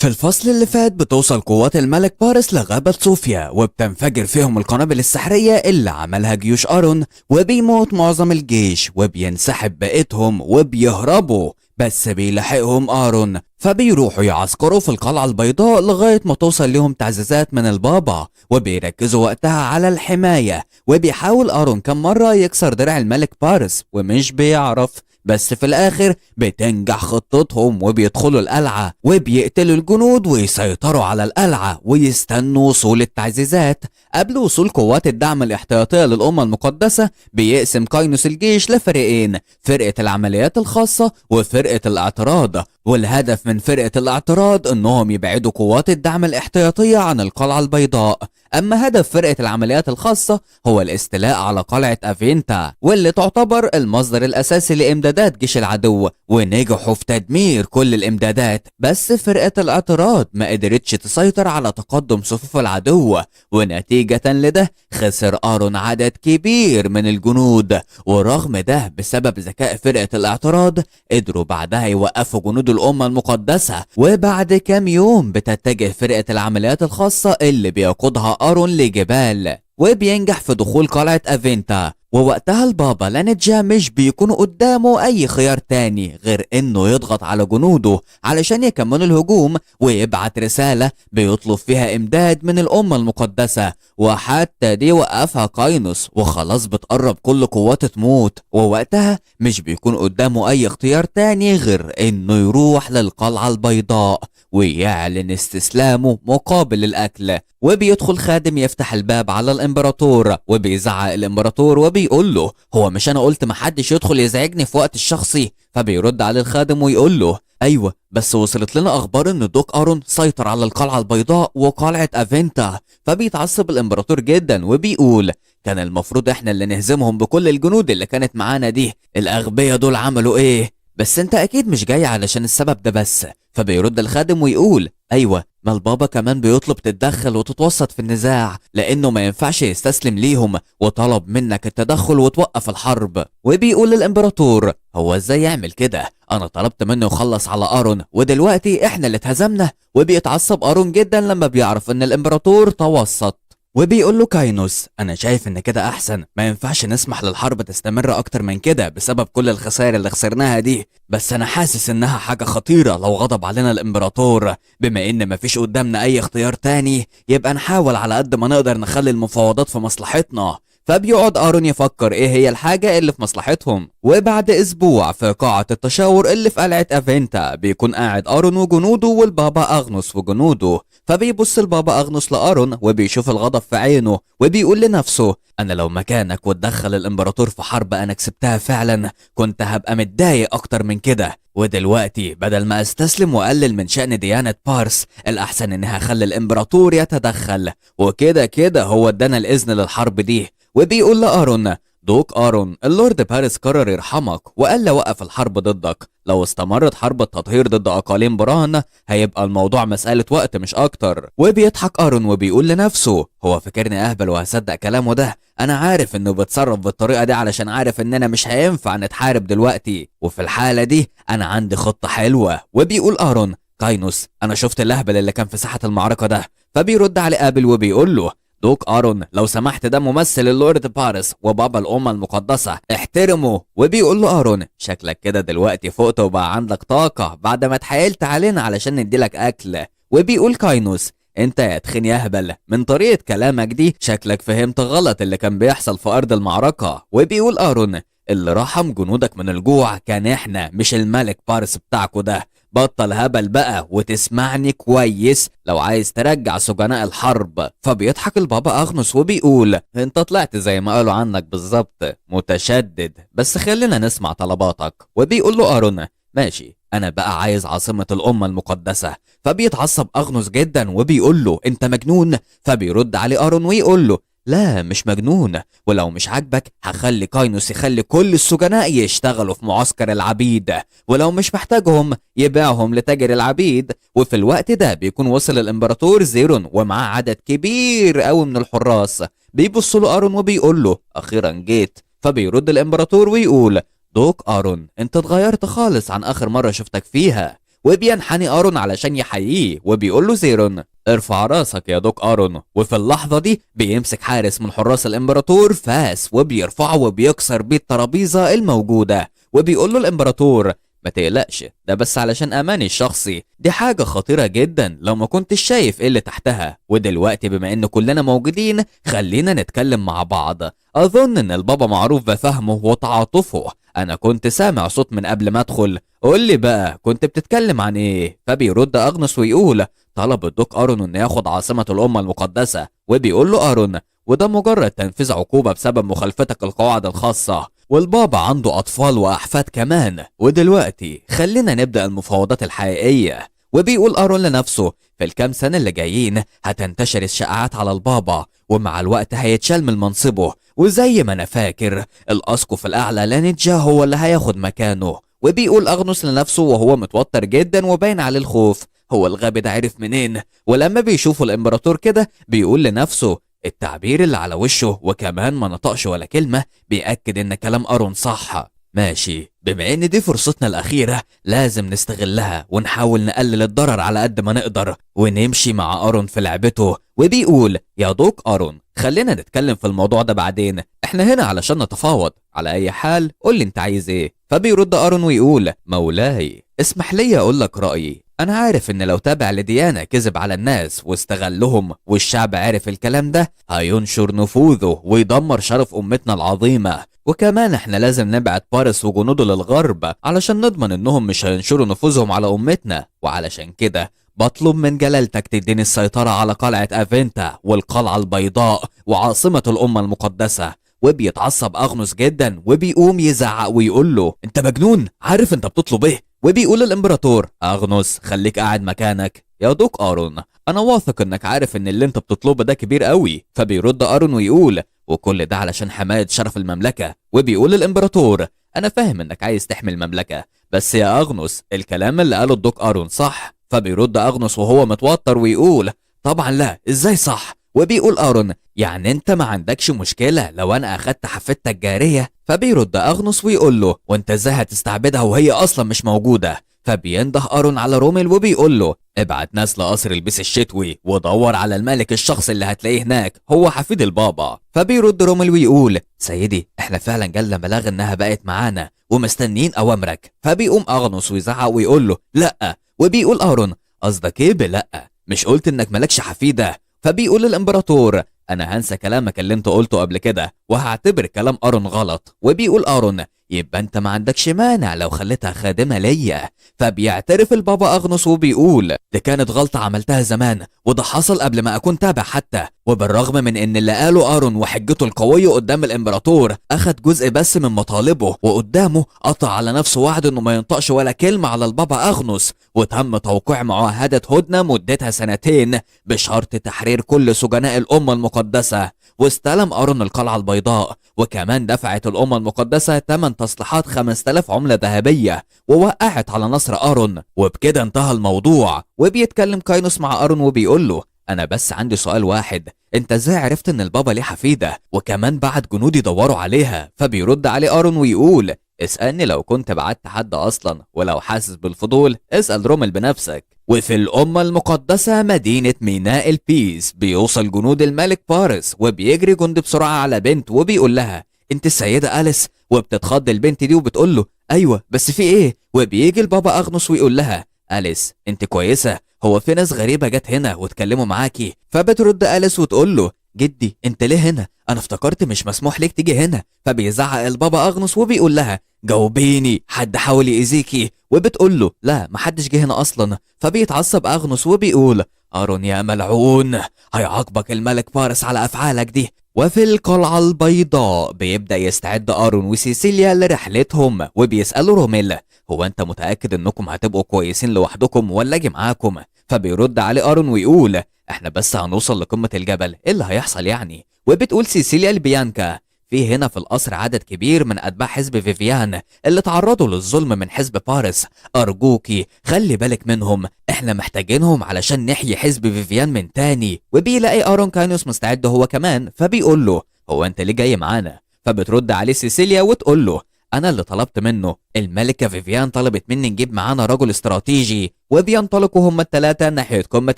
في الفصل اللي فات بتوصل قوات الملك بارس لغابة صوفيا وبتنفجر فيهم القنابل السحرية اللي عملها جيوش أرون، وبيموت معظم الجيش وبينسحب بقيتهم وبيهربوا، بس بيلاحقهم أرون فبيروحوا يعسكروا في القلعة البيضاء لغاية ما توصل لهم تعزيزات من البابا، وبيركزوا وقتها على الحماية. وبيحاول أرون كم مرة يكسر درع الملك بارس ومش بيعرف، بس في الاخر بتنجح خطتهم وبيدخلوا القلعة وبيقتلوا الجنود ويسيطروا على القلعة ويستنوا وصول التعزيزات. قبل وصول قوات الدعم الاحتياطية للأمة المقدسة بيقسم قاينوس الجيش لفريقين، فرقة العمليات الخاصة وفرقة الاعتراض، والهدف من فرقة الاعتراض انهم يبعدوا قوات الدعم الاحتياطية عن القلعة البيضاء. اما هدف فرقة العمليات الخاصة هو الاستيلاء على قلعة افينتا، واللي تعتبر المصدر الاساسي لامدادات جيش العدو، ونجحوا في تدمير كل الامدادات. بس فرقة الاعتراض ما قدرتش تسيطر على تقدم صفوف العدو، ونتيجة لده خسر أرون عدد كبير من الجنود. ورغم ده بسبب ذكاء فرقة الاعتراض قدروا بعدها يوقفوا جنود الأمة المقدسة. وبعد كام يوم بتتجه فرقة العمليات الخاصة اللي بيقودها أرون لجبال، وبينجح في دخول قلعة أفينتا. ووقتها البابا لانجا مش بيكون قدامه أي خيار تاني غير إنه يضغط على جنوده علشان يكملوا الهجوم، ويبعت رسالة بيطلب فيها إمداد من الأمة المقدسة. وحتى دي وقفها قاينوس، وخلاص بتقرب كل قواته تموت، ووقتها مش بيكون قدامه أي اختيار تاني غير إنه يروح للقلعة البيضاء ويعلن استسلامه مقابل الأكل. وبيدخل خادم يفتح الباب على الامبراطور، وبيزعق الامبراطور وبيقول له هو مش انا قلت محدش يدخل يزعجني في وقت الشخصي؟ فبيرد عليه الخادم ويقول له ايوه، بس وصلت لنا اخبار ان دوك ارون سيطر على القلعة البيضاء وقلعة افينتا. فبيتعصب الامبراطور جدا وبيقول كان المفروض احنا اللي نهزمهم بكل الجنود اللي كانت معانا دي، الاغبياء دول عملوا ايه؟ بس انت اكيد مش جاي علشان السبب ده بس. فبيرد الخادم ويقول ايوه، ما البابا كمان بيطلب تتدخل وتتوسط في النزاع لانه ما ينفعش يستسلم ليهم، وطلب منك التدخل وتوقف الحرب. وبيقول للامبراطور هو ازاي يعمل كده؟ انا طلبت منه يخلص على ارون ودلوقتي احنا اللي اتهزمنا. وبيتعصب ارون جدا لما بيعرف ان الامبراطور توسط، وبيقول له كاينوس انا شايف ان كده احسن، ما ينفعش نسمح للحرب تستمر اكتر من كده بسبب كل الخسائر اللي خسرناها دي، بس انا حاسس انها حاجة خطيرة لو غضب علينا الامبراطور. بما ان مفيش قدامنا اي اختيار تاني يبقى نحاول على قد ما نقدر نخلي المفاوضات في مصلحتنا. فبيقعد أرون يفكر ايه هي الحاجة اللي في مصلحتهم. وبعد اسبوع في قاعة التشاور اللي في قلعة افينتا بيكون قاعد أرون وجنوده والبابا اغنوس وجنوده. فبيبص البابا اغنوس لأرون وبيشوف الغضب في عينه، وبيقول لنفسه انا لو مكانك واتدخل الامبراطور في حرب انا كسبتها فعلا كنت هبقى متضايق اكتر من كده، ودلوقتي بدل ما استسلم واقلل من شأن ديانة بارس الاحسن اني هخلي الامبراطور يتدخل، وكده كده هو ادانا الاذن للحرب دي. وبيقول لأرون دوك أرون اللورد بارس قرر يرحمك وقال له وقف الحرب ضدك، لو استمرت حرب التطهير ضد أقاليم بران هيبقى الموضوع مسألة وقت مش أكتر. وبيضحك أرون وبيقول لنفسه هو فاكرني أهبل وهصدق كلامه ده؟ أنا عارف إنه بيتصرف بالطريقة دي علشان عارف إننا مش هينفع نتحارب دلوقتي، وفي الحالة دي أنا عندي خطة حلوة. وبيقول أرون كاينوس أنا شفت الأهبل اللي كان في ساحة المعركة ده. فبيرد عليه قابل وبيقول له دوك أرون لو سمحت ده ممثل اللورد بارس وبابا الأمة المقدسة احترمه. وبيقول له أرون شكلك كده دلوقتي فقت وبقى عندك طاقة بعد ما اتحايلت علينا علشان نديلك أكل. وبيقول كاينوس انت يا تخين يهبل من طريقة كلامك دي شكلك فهمت غلط اللي كان بيحصل في أرض المعركة. وبيقول أرون اللي رحم جنودك من الجوع كان احنا مش الملك بارس بتاعكو ده، بطل هبل بقى وتسمعني كويس لو عايز ترجع سجناء الحرب. فبيضحك البابا اغنوس وبيقول انت طلعت زي ما قالوا عنك بالظبط متشدد، بس خلينا نسمع طلباتك. وبيقول له أرون ماشي، انا بقى عايز عاصمة الامة المقدسة. فبيتعصب اغنوس جدا وبيقول له انت مجنون؟ فبيرد عليه أرون ويقول له لا مش مجنون، ولو مش عاجبك هخلي كاينوس يخلي كل السجناء يشتغلوا في معسكر العبيد، ولو مش محتاجهم يبيعهم لتاجر العبيد. وفي الوقت ده بيكون وصل الامبراطور زيرون ومعاه عدد كبير قوي من الحراس. بيبص له أرون وبيقول له اخيرا جيت. فبيرد الامبراطور ويقول دوك أرون انت اتغيرت خالص عن اخر مرة شفتك فيها، وبينحني ارون علشان يحييه وبيقول له زيرون ارفع راسك يا دوك ارون. وفي اللحظة دي بيمسك حارس من حراس الامبراطور فاس وبيرفعه وبيكسر بيه الترابيزة الموجودة وبيقول له الامبراطور ما تقلقش، ده بس علشان اماني الشخصي، دي حاجة خطيرة جدا لو ما كنتش شايف ايه اللي تحتها. ودلوقتي بما ان كلنا موجودين خلينا نتكلم مع بعض. اظن ان البابا معروف بفهمه وتعاطفه، انا كنت سامع صوت من قبل ما ادخل، قول لي بقى كنت بتتكلم عن ايه؟ فبيرد اغنس ويقول طلب الدوك ارون انه ياخد عاصمة الامة المقدسة. وبيقول له ارون وده مجرد تنفيذ عقوبة بسبب مخالفتك القواعد الخاصة، والبابا عنده أطفال وأحفاد كمان، ودلوقتي خلينا نبدأ المفاوضات الحقيقية. وبيقول أرون لنفسه في الكام سنة اللي جايين هتنتشر الشائعات على البابا ومع الوقت هيتشال من منصبه، وزي ما أنا فاكر الأسقف الأعلى لانيتجا هو اللي هياخد مكانه. وبيقول أغنس لنفسه وهو متوتر جدا وباين عليه الخوف، هو الغبي ده عرف منين؟ ولما بيشوفوا الإمبراطور كده بيقول لنفسه التعبير اللي على وشه وكمان ما نطقش ولا كلمة بيأكد ان كلام أرون صح. ماشي، بما ان دي فرصتنا الأخيرة لازم نستغلها ونحاول نقلل الضرر على قد ما نقدر ونمشي مع أرون في لعبته. وبيقول يا دوك أرون خلينا نتكلم في الموضوع ده بعدين، احنا هنا علشان نتفاوض، على اي حال قول لي انت عايز ايه؟ فبيرد أرون ويقول مولاي اسمح لي اقول لك رأيي، أنا عارف إن لو تابع لديانة كذب على الناس واستغلهم والشعب عارف الكلام ده هينشر نفوذه ويدمر شرف أمتنا العظيمة، وكمان إحنا لازم نبعت بارس وجنوده للغرب علشان نضمن إنهم مش هينشروا نفوذهم على أمتنا. وعلشان كده بطلب من جلالتك تديني السيطرة على قلعة أفنتا والقلعة البيضاء وعاصمة الأمة المقدسة. وبيتعصب أغنس جدا وبيقوم يزعق ويقول له انت مجنون، عارف انت بتطلب ايه؟ وبيقول الامبراطور اغنس خليك قاعد مكانك يا دوك ارون، انا واثق انك عارف ان اللي انت بتطلبه ده كبير قوي. فبيرد ارون ويقول وكل ده علشان حماية شرف المملكة. وبيقول الامبراطور انا فاهم انك عايز تحمي المملكة، بس يا اغنس الكلام اللي قاله الدوك ارون صح؟ فبيرد اغنس وهو متوتر ويقول طبعا لا، ازاي صح؟ وبيقول ارون يعني انت ما عندكش مشكلة لو انا اخدت حفيدتك جارية؟ فبيرد اغنس ويقول له وانت ازاي هتستعبدها وهي اصلا مش موجودة؟ فبينده ارون على رومل وبيقول له ابعت ناس لقصر البيس الشتوي ودور على الملك الشخص اللي هتلاقيه هناك هو حفيد البابا. فبيرد رومل ويقول سيدي احنا فعلا جالنا بلاغ انها بقت معانا ومستنيين اوامرك. فبيقوم اغنس ويزعق ويقول له لا. وبيقول ارون قصدك ايه بلا؟ مش قلت انك ملكش حفيده؟ فبيقول الامبراطور انا هنسى كلامك اللي انت قلته قبل كده وهعتبر كلام ارون غلط. وبيقول ارون يبقى انت ما عندكش مانع لو خليتها خادمه ليا. فبيعترف البابا اغنس وبيقول دي كانت غلطه عملتها زمان وده حصل قبل ما اكون تابع حتى، وبالرغم من ان اللي قاله ارون وحجته القويه قدام الامبراطور اخد جزء بس من مطالبه وقدامه قطع على نفسه وعد انه ما ينطقش ولا كلمه على البابا اغنس، وتم توقيع معاهده هدنه مدتها 2 بشرط تحرير كل سجناء الامه المقدسه. واستلم ارون القلعه البيضاء وكمان دفعت الامه المقدسه 8 تصليحات 5000 عمله ذهبيه ووقعت على نصر ارون. وبكده انتهى الموضوع. وبيتكلم كاينوس مع ارون وبيقول له انا بس عندي سؤال واحد، انت ازاي عرفت ان البابا ليه حفيده وكمان بعت جنود يدوروا عليها؟ فبيرد عليه ارون ويقول اسألني لو كنت بعت حد اصلا، ولو حاسس بالفضول اسأل رومل بنفسك. وفي الأمة المقدسة مدينة ميناء البيس بيوصل جنود الملك بارس وبيجري جند بسرعة على بنت وبيقول لها انت السيدة أليس؟ وبتتخض البنت دي وبتقول له ايوه بس في ايه؟ وبيجي البابا اغنس ويقول لها أليس انت كويسة؟ هو في ناس غريبة جت هنا واتكلموا معاكي؟ فبترد أليس وتقول له جدي انت ليه هنا؟ انا افتكرت مش مسموح ليك تيجي هنا. فبيزعق البابا اغنس وبيقول لها جاوبيني، حد حاول يأذيكي؟ وبتقول له لا محدش جه هنا اصلا. فبيتعصب اغنس وبيقول ارون يا ملعون هيعاقبك الملك بارس على افعالك دي. وفي القلعة البيضاء بيبدأ يستعد ارون وسيسيليا لرحلتهم وبيسألوا روميل هو انت متأكد انكم هتبقوا كويسين لوحدكم ولا اجي معاكم؟ فبيرد عليه ارون ويقول احنا بس هنوصل لقمة الجبل، ايه اللي هيحصل يعني؟ وبتقول سيسيليا لبيانكا في هنا في القصر عدد كبير من أتباع حزب فيفيان اللي تعرضوا للظلم من حزب بارس، أرجوكي خلي بالك منهم، احنا محتاجينهم علشان نحيي حزب فيفيان من تاني. وبيلاقي ارون كاينوس مستعد هو كمان فبيقول له هو انت ليه جاي معانا؟ فبترد عليه سيسيليا وتقول له انا اللي طلبت منه. الملكة فيفيان طلبت مني نجيب معانا رجل استراتيجي، وبينطلقوا هما التلاتة ناحية قمة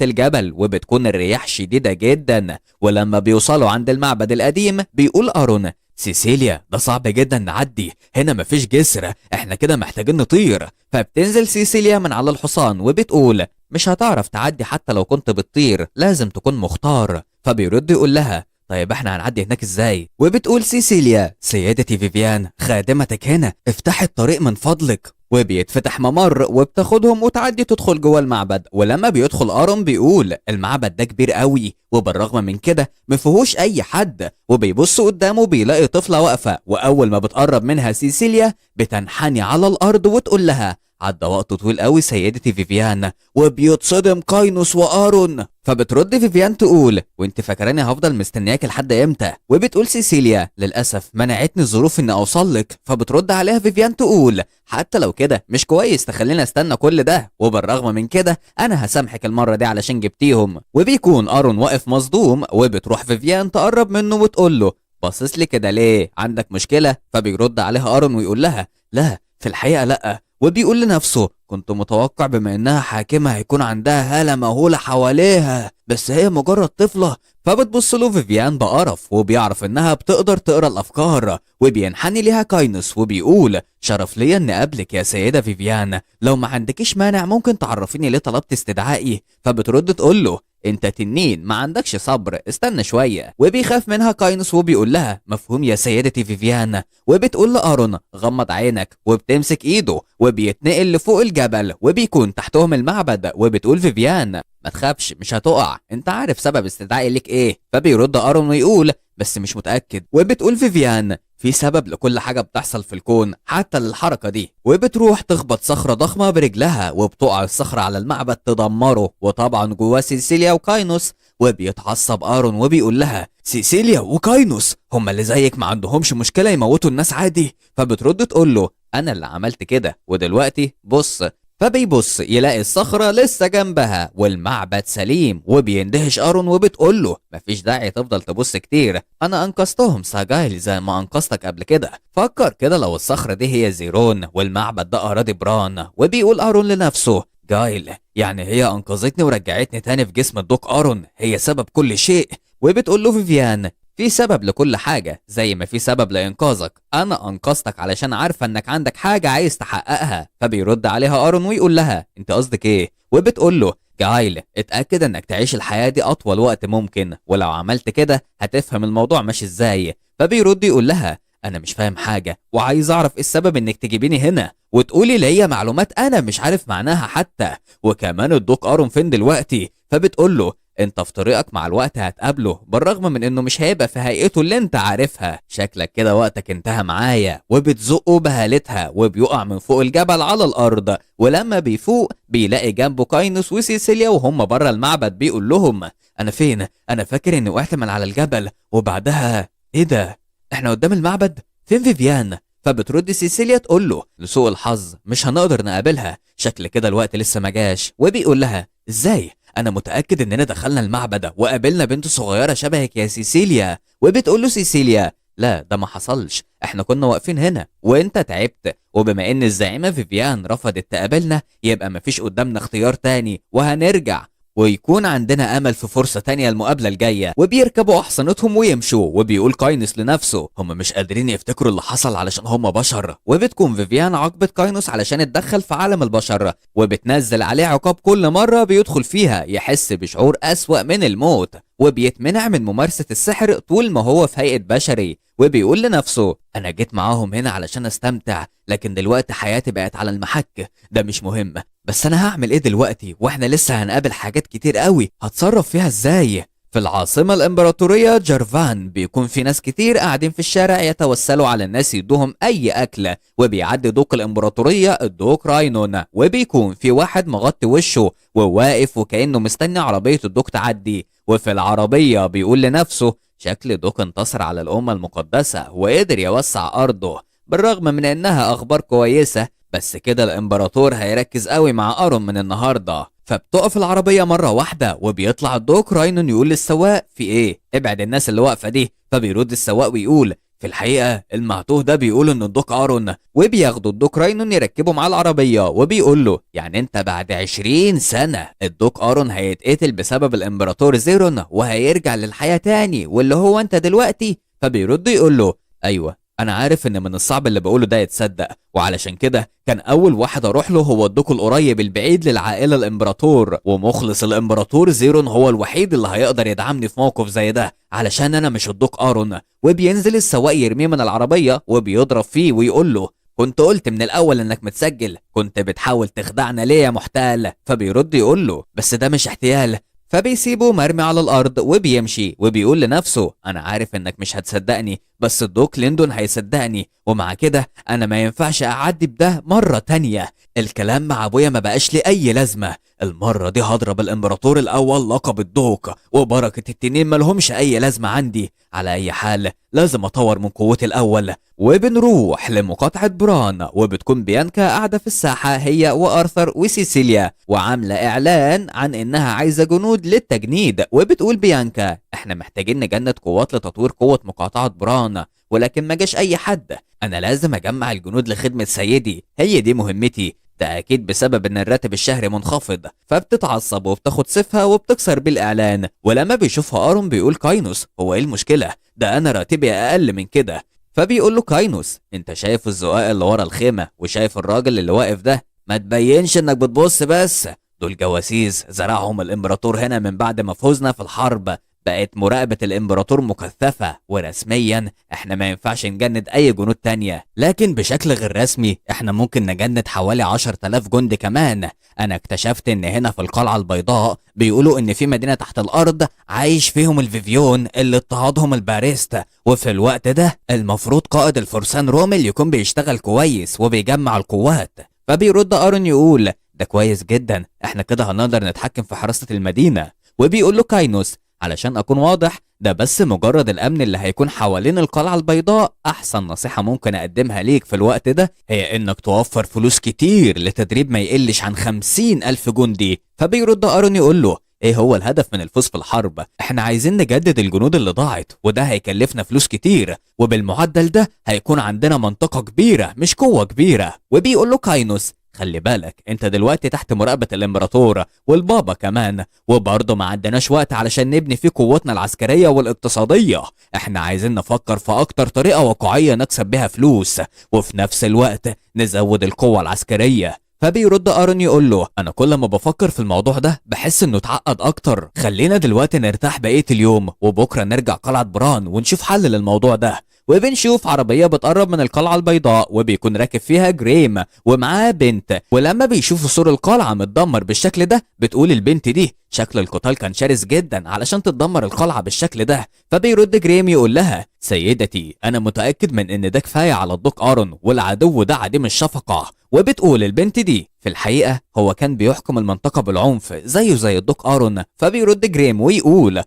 الجبل، وبتكون الرياح شديدة جدا. ولما بيوصلوا عند المعبد القديم بيقول ارون: سيسيليا، ده صعب جدا نعدي هنا، مفيش جسر، احنا كده محتاجين نطير. فبتنزل سيسيليا من على الحصان وبتقول: مش هتعرف تعدي حتى لو كنت بتطير، لازم تكون مختار. فبيرد يقول لها: طيب احنا هنعدي هناك ازاي؟ وبتقول سيسيليا: سيدتي فيفيان، خادمتك هنا، افتحي الطريق من فضلك. وبيتفتح ممر وبتاخدهم وتعدي تدخل جوه المعبد. ولما بيدخل ارون بيقول: المعبد ده كبير قوي، وبالرغم من كده مفيهوش اي حد. وبيبص قدامه بيلاقي طفله واقفه، واول ما بتقرب منها سيسيليا بتنحني على الارض وتقول لها: عدى وقت طويل قوي سيدتي فيفيان. وبيتصدم كاينوس وارون. فبترد فيفيان تقول: وانت فاكراني هفضل مستنياك لحد امتى؟ وبتقول سيسيليا: للاسف منعتني الظروف اني اوصل لك. فبترد عليها فيفيان تقول: حتى لو كده مش كويس تخليني استنى كل ده، وبالرغم من كده انا هسامحك المره دي علشان جبتيهم. وبيكون ارون واقف مصدوم، وبتروح فيفيان تقرب منه وتقول له: باصص لي كده ليه؟ عندك مشكله؟ فبيرد عليها ارون ويقول لها: لا، في الحقيقه لا. وبيقول لنفسه: كنت متوقع بما انها حاكمة هيكون عندها هالة مهولة حواليها، بس هي مجرد طفلة. فبتبص له فيفيان بقرف، وبيعرف انها بتقدر تقرا الافكار. وبينحني ليها كاينوس وبيقول: شرف ليا اني اقابلك يا سيدة فيفيان، لو ما عندكيش مانع ممكن تعرفيني ليه طلبت استدعائي؟ فبترد تقول له: انت تنين، ما عندكش صبر، استنى شوية. وبيخاف منها كاينوس وبيقول لها: مفهوم يا سيدتي فيفيان. وبتقول لارون: غمض عينك. وبتمسك ايده وبيتنقل لفوق الجبل، وبيكون تحتهم المعبد. وبتقول فيفيان: ما تخافش، مش هتقع، انت عارف سبب استدعائي ليك ايه؟ فبيرد ارون ويقول: بس مش متأكد. وبتقول فيفيان: في سبب لكل حاجة بتحصل في الكون، حتى للحركة دي. وبتروح تخبط صخرة ضخمة برجلها، وبتقع الصخرة على المعبد تدمره، وطبعا جواه سيسيليا وكاينوس. وبيتعصب ارون وبيقول لها: سيسيليا وكاينوس هما اللي زيك ما عندهمش مشكلة يموتوا الناس عادي؟ فبترد تقول له: انا اللي عملت كده، ودلوقتي بص. فبيبص يلاقي الصخرة لسه جنبها والمعبد سليم. وبيندهش ارون وبتقول له: مفيش داعي تفضل تبص كتير، انا انقذتهم ساجايل زي ما انقذتك قبل كده. فكر كده، لو الصخرة دي هي زيرون والمعبد ده اراضي بران. وبيقول ارون لنفسه: جايل يعني هي انقذتني ورجعتني تاني في جسم الدوك ارون، هي سبب كل شيء. وبتقول له فيفيان: في سبب لكل حاجة، زي ما في سبب لإنقاذك، أنا أنقذتك علشان عارفة إنك عندك حاجة عايز تحققها. فبيرد عليها أرون ويقول لها: أنت قصدك إيه؟ وبتقول له: جايل، اتأكد إنك تعيش الحياة دي أطول وقت ممكن، ولو عملت كده هتفهم الموضوع ماشي إزاي. فبيرد يقول لها: أنا مش فاهم حاجة، وعايز أعرف إيه السبب إنك تجيبيني هنا وتقولي ليا معلومات أنا مش عارف معناها حتى، وكمان الدوك أرون فين دلوقتي؟ فبتقول له: انت في طريقك مع الوقت هتقابله، بالرغم من انه مش هيبقى في هيئته اللي انت عارفها، شكلك كده وقتك انتهى معايا. وبتزقه بهالتها وبيقع من فوق الجبل على الارض. ولما بيفوق بيلاقي جنبه كاينوس وسيسيليا وهم بره المعبد. بيقول لهم: انا فين؟ انا فاكر اني وقعت من على الجبل وبعدها ايه ده؟ احنا قدام المعبد؟ فين فيفيان؟ فبترد سيسيليا تقول له: لسوء الحظ مش هنقدر نقابلها، شكل كده الوقت لسه ما جاش. وبيقول لها: ازاي؟ انا متاكد اننا دخلنا المعبد وقابلنا بنت صغيره شبهك يا سيسيليا. وبتقول له سيسيليا: لا، ده ما حصلش، احنا كنا واقفين هنا وانت تعبت، وبما ان الزعيمه فيفيان رفضت تقابلنا يبقى مفيش قدامنا اختيار تاني وهنرجع، ويكون عندنا امل في فرصه تانية المقابله الجايه. وبيركبوا احصنتهم ويمشوا. وبيقول كاينوس لنفسه: هم مش قادرين يفتكروا اللي حصل علشان هم بشر. وبتكون فيفيان عاقبت كاينوس علشان اتدخل في عالم البشر، وبتنزل عليه عقاب كل مره بيدخل فيها يحس بشعور اسوأ من الموت، وبيتمنع من ممارسه السحر طول ما هو في هيئه بشري. وبيقول لنفسه: انا جيت معاهم هنا علشان استمتع، لكن دلوقتي حياتي بقت على المحك، ده مش مهم. بس انا هعمل ايه دلوقتي واحنا لسه هنقابل حاجات كتير قوي؟ هتصرف فيها ازاي؟ في العاصمة الإمبراطورية جرفان بيكون في ناس كتير قاعدين في الشارع يتوسلوا على الناس يدوهم أي أكل. وبيعدي دوق الإمبراطورية الدوق راينون، وبيكون في واحد مغطي وشه وواقف وكأنه مستني عربية الدوق تعدي. وفي العربية بيقول لنفسه: شكل دوق انتصر على الأمة المقدسة وقدر يوسع أرضه، بالرغم من إنها أخبار كويسة، بس كده الإمبراطور هيركز قوي مع أرون من النهاردة. فبتقف العربية مرة واحدة وبيطلع الدوق راينون يقول للسواق: في ايه؟ ابعد الناس اللي واقفة دي. فبيرد السواق ويقول: في الحقيقة المعتوه ده بيقول ان الدوك ارون، وبياخدوا الدوك راينون يركبوا معاه العربية، وبيقول له يعني انت بعد 20 سنة الدوك ارون هيتقتل بسبب الامبراطور زيرون وهيرجع للحياة تاني واللي هو انت دلوقتي؟ فبيرد يقول له ايوه انا عارف ان من الصعب اللي بقوله ده يتصدق، وعلشان كده كان اول واحد اروح له هو الدوق القريب البعيد للعائله الامبراطور، ومخلص الامبراطور زيرون هو الوحيد اللي هيقدر يدعمني في موقف زي ده علشان انا مش الدوق ارون. وبينزل السواق يرميه من العربيه وبيضرب فيه ويقول له كنت قلت من الاول انك متسجل، كنت بتحاول تخدعنا ليه يا محتال؟ فبيرد يقول له بس ده مش احتيال. فبيسيبه مرمي على الارض وبيمشي وبيقول لنفسه انا عارف انك مش هتصدقني بس الدوك ليندون هيصدقني، ومع كده انا ما ينفعش اعدي بده مرة تانية. الكلام مع ابويا ما بقاش لي اي لازمة، المرة دي هضرب الامبراطور الاول لقب الدوك، وبركة التنين ملهمش اي لازمة عندي. على اي حال لازم اطور من قوتي الاول. وبنروح لمقاطعة بران، وبتكون بيانكا قاعدة في الساحة هي وارثر وسيسيليا، وعاملة اعلان عن انها عايزة جنود للتجنيد. وبتقول بيانكا احنا محتاجين نجند قوات لتطوير قوة مقاطعة بران، ولكن ما جاش اي حد، انا لازم اجمع الجنود لخدمة سيدي، هي دي مهمتي. ده اكيد بسبب ان الراتب الشهري منخفض. فبتتعصب وبتاخد سيفها وبتكسر بالاعلان. ولما بيشوفها ارون بيقول كاينوس هو ايه المشكلة؟ ده انا راتبي اقل من كده. فبيقول له كاينوس انت شايف الزقاق اللي ورا الخيمة وشايف الراجل اللي واقف ده؟ ما تبينش انك بتبص بس، دول جواسيس زرعهم الامبراطور هنا من بعد ما فوزنا في الحرب. بقت مراقبة الامبراطور مكثفة، ورسميا احنا ما ينفعش نجند اي جنود تانية، لكن بشكل غير رسمي احنا ممكن نجند حوالي 10,000 جندي كمان. انا اكتشفت ان هنا في القلعة البيضاء بيقولوا ان في مدينة تحت الارض عايش فيهم الفيفيون اللي اضطهدهم الباريست، وفي الوقت ده المفروض قائد الفرسان رومل يكون بيشتغل كويس وبيجمع القوات. فبيرد ارون يقول ده كويس جدا، احنا كده هنقدر نتحكم في حراسة المدينة. وبيقول له كاينوس علشان اكون واضح ده بس مجرد الامن اللي هيكون حوالين القلعة البيضاء، احسن نصيحة ممكن اقدمها ليك في الوقت ده هي انك توفر فلوس كتير لتدريب ما يقلش عن 50,000 جندي. فبيرد ارون يقول له ايه هو الهدف من الفوز في الحرب؟ احنا عايزين نجدد الجنود اللي ضاعت، وده هيكلفنا فلوس كتير، وبالمعدل ده هيكون عندنا منطقة كبيرة مش قوة كبيرة. وبيقول له كاينوس خلي بالك انت دلوقتي تحت مراقبة الامبراطور والبابا كمان، وبرضه ما عندناش وقت علشان نبني فيه قوتنا العسكرية والاقتصادية، احنا عايزين نفكر في اكتر طريقة واقعية نكسب بيها فلوس وفي نفس الوقت نزود القوة العسكرية. فبيرد ارون يقول له انا كل ما بفكر في الموضوع ده بحس انه اتعقد اكتر، خلينا دلوقتي نرتاح بقية اليوم وبكرة نرجع قلعة بران ونشوف حل للموضوع ده. وبنشوف عربية بتقرب من القلعة البيضاء وبيكون راكب فيها جريم ومعاه بنت، ولما بيشوفوا سور القلعة متدمر بالشكل ده بتقول البنت دي شكل القتال كان شرس جدا علشان تتدمر القلعة بالشكل ده. فبيرد جريم يقول لها سيدتي انا متأكد من ان ده كفاية على الدوق ارون والعدو ده عديم الشفقة. وبتقول البنت دي في الحقيقة هو كان بيحكم المنطقة بالعنف زيه زي الدوق ارون. فبيرد جريم ويقول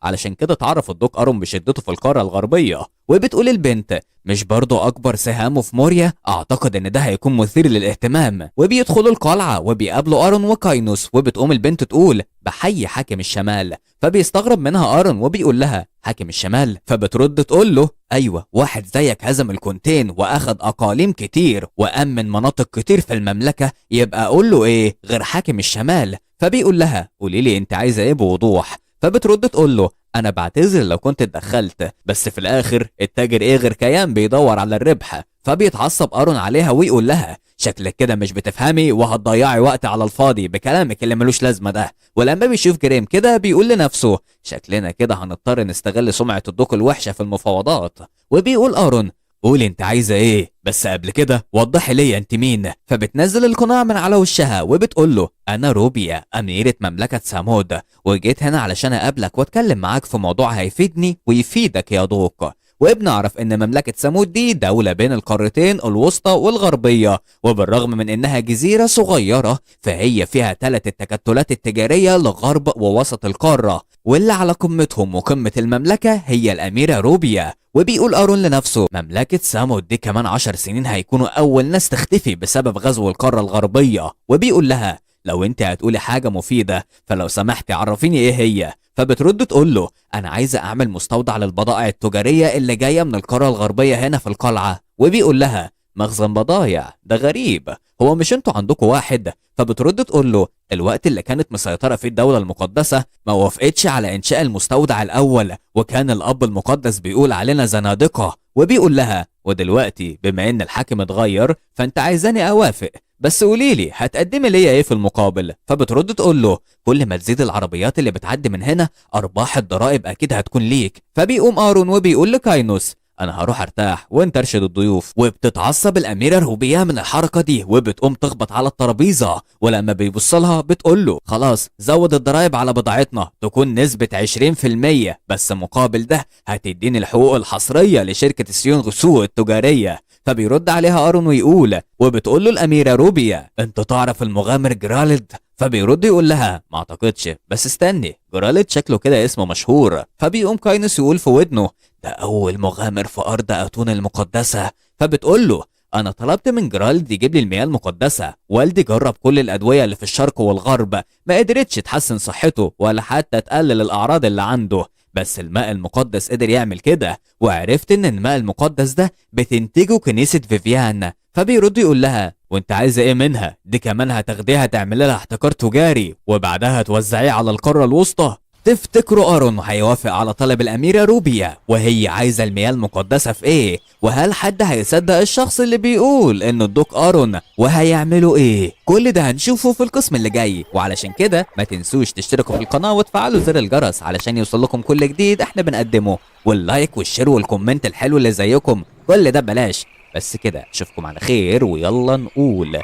علشان كده اتعرف الدوق ارون بشدته في القارة الغربية. وبتقول البنت مش برضو اكبر سهامه في موريا؟ اعتقد ان ده هيكون مثير للاهتمام. وبيدخلوا القلعة وبيقابلوا ارون وكاينوس، وبتقوم البنت تقول بحيي حاكم الشمال. فبيستغرب منها ارون وبيقول لها حاكم الشمال؟ فبترد تقول له ايوه واحد زيك هزم الكونتين واخد اقاليم كتير وامن مناطق كتير في المملكة، يبقى اقول له ايه غير حاكم الشمال؟ فبيقول لها قولي لي انت عايزه ايه بوضوح. فبترد تقول له انا بعتذر لو كنت اتدخلت، بس في الاخر التاجر ايه غير كيان بيدور على الربح. فبيتعصب ارون عليها ويقول لها شكلك كده مش بتفهمي وهتضيعي وقت على الفاضي بكلامك اللي ملوش لازمه ده. ولما بيشوف جريم كده بيقول لنفسه شكلنا كده هنضطر نستغل سمعه الدوق الوحشه في المفاوضات. وبيقول ارون قول انت عايزه ايه، بس قبل كده وضحي لي انت مين. فبتنزل القناع من على وشها وبتقول له انا روبيا اميره مملكه سامود، وجيت هنا علشان اقابلك واتكلم معاك في موضوع هيفيدني ويفيدك يا دوق. وبنعرف ان مملكة سامود دي دولة بين القارتين الوسطى والغربية، وبالرغم من انها جزيرة صغيرة فهي فيها 3 التكتلات التجارية لغرب ووسط القارة، واللي على قمتهم وقمة المملكة هي الاميرة روبيا. وبيقول ارون لنفسه مملكة سامود دي كمان 10 سنين هيكونوا اول ناس تختفي بسبب غزو القارة الغربية. وبيقول لها لو انت هتقولي حاجة مفيدة فلو سمحتي عرفيني ايه هي. فبترد تقول له انا عايزه اعمل مستودع للبضائع التجاريه اللي جايه من القاره الغربيه هنا في القلعه. وبيقول لها مخزن بضايع؟ ده غريب، هو مش انتوا عندكم واحد؟ فبترد تقول له الوقت اللي كانت مسيطرة فيه الدولة المقدسة ما وافقتش على إنشاء المستودع الأول، وكان الأب المقدس بيقول علينا زنادقة. وبيقول لها ودلوقتي بما إن الحاكم اتغير فأنت عايزاني أوافق، بس قوليلي هتقدمي ليا إيه في المقابل؟ فبترد تقول له كل ما تزيد العربيات اللي بتعدي من هنا أرباح الضرائب أكيد هتكون ليك. فبيقوم آرون وبيقول لكاينوس انا هروح ارتاح وانت ارشد الضيوف. وبتتعصب الاميره روبيا من الحركه دي وبتقوم تخبط على الترابيزه، ولما بيبص لها بتقول له خلاص زود الضرايب على بضاعتنا تكون نسبه 20%، بس مقابل ده هتديني الحقوق الحصريه لشركه سيون غسو التجاريه. فبيرد عليها ارون ويقول وبتقول له الاميره روبيا انت تعرف المغامر جرالد؟ فبيرد يقول لها ما اعتقدش، بس استني جرالد شكله كده اسمه مشهور. فبيقوم كاينوس يقول في ودنه ده أول مغامر في أرض أتون المقدسة. فبتقول له أنا طلبت من جرالد يجيب لي المياه المقدسة، والدي جرب كل الأدوية اللي في الشرق والغرب ما قدرتش تحسن صحته ولا حتى تقلل الأعراض اللي عنده، بس الماء المقدس قدر يعمل كده، وعرفت إن الماء المقدس ده بتنتجه كنيسة فيفيان. فبيرد يقول لها وانت عايزه ايه منها؟ دي كمان هتاخديها تعمل لها احتكار تجاري وبعدها توزعيه على القاره الوسطى؟ تفتكروا ارون هيوافق على طلب الاميره روبيا وهي عايزه المياه المقدسه في ايه؟ وهل حد هيصدق الشخص اللي بيقول انه الدوق ارون؟ وهيعملوا ايه؟ كل ده هنشوفه في القسم اللي جاي، وعلشان كده ما تنسوش تشتركوا في القناه وتفعلوا زر الجرس علشان يوصل لكم كل جديد احنا بنقدمه، واللايك والشير والكومنت الحلو اللي زيكم كل ده بلاش. بس كده اشوفكم على خير، ويلا نقول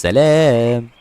سلام.